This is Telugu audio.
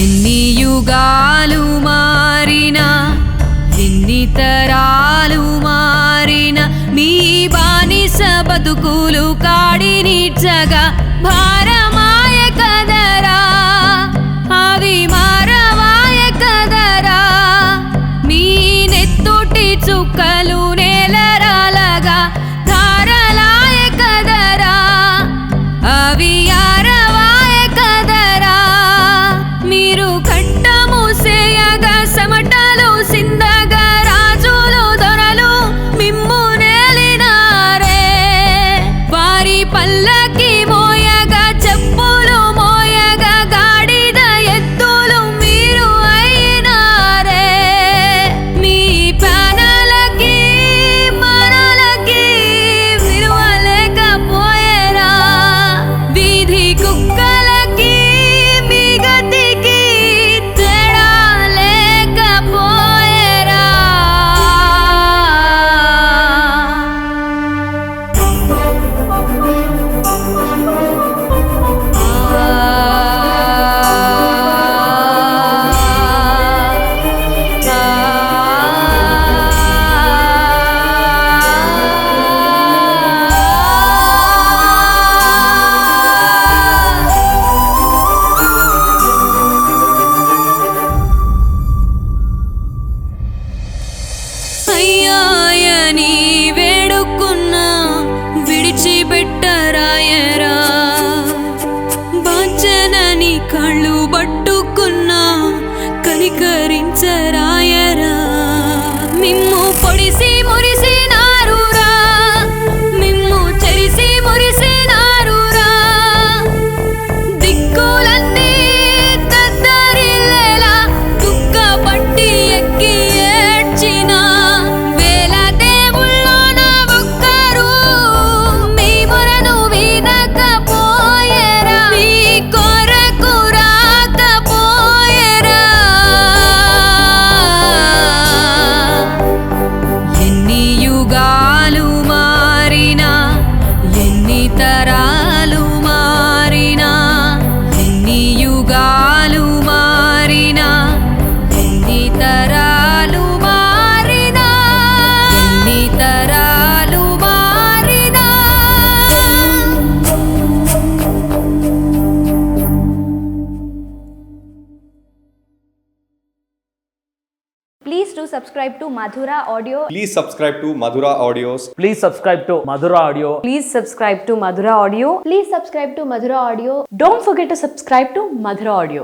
ఎన్ని యుగాలు మారినా ఎన్ని తరాలు మారినా మీ బానిస బతుకులు కాడినిచ్చగా భారమాయ కదరా అవి మారవాయ కదరా మీ నెత్తుటి చుక్కలు నేలరాలగా ధారలాయ కదరా అవి ఆరవాయ కదరా మీరు కట్టమూసేయగా సమటలు సిందగా రాజులు దొరలు మిమ్ము నేలినారే వారి పల్లకి మోయగా చెప్పులు మోయగా గాడిద ఎత్తులు మీరు అయినారే మీ ప్రాణాలకి మరణాలకి విలువలేకపోయేరా వీధి కుక్కలకి మీ గతికి తేడా లేకపోయేరా అయ్యాయని వేడుకున్నా విడిచిపెట్టరాయరా బాంచనని కళ్ళు పట్టుకున్నా కనికరించరాయరా మిమ్ము పొడిసి మురిసినారురా మిమ్ము చెరిసి మురిసినారురా దిక్కులన్నీ దద్దరిల్లేలా దుఃఖపట్టి ఎక్కి ఏడ్చిన వేల దేవుళ్ళోన ఒక్కరు మీ మొరను వినకపోయేరా మీ కొరకు రాకపోయేరా ఎన్ని యుగాలు మారినా ఎన్ని తరాలు మారినా ఎన్ని యుగాలు మారినా ఎన్ని తరాలు మారినా ఎన్ని తరాలు మారినా Please do subscribe to Madhura Audio. Please subscribe to Madhura Audios. Please subscribe to Madhura Audio. Please subscribe to Madhura Audio. Please subscribe to Madhura Audio. Don't forget to subscribe to Madhura Audio.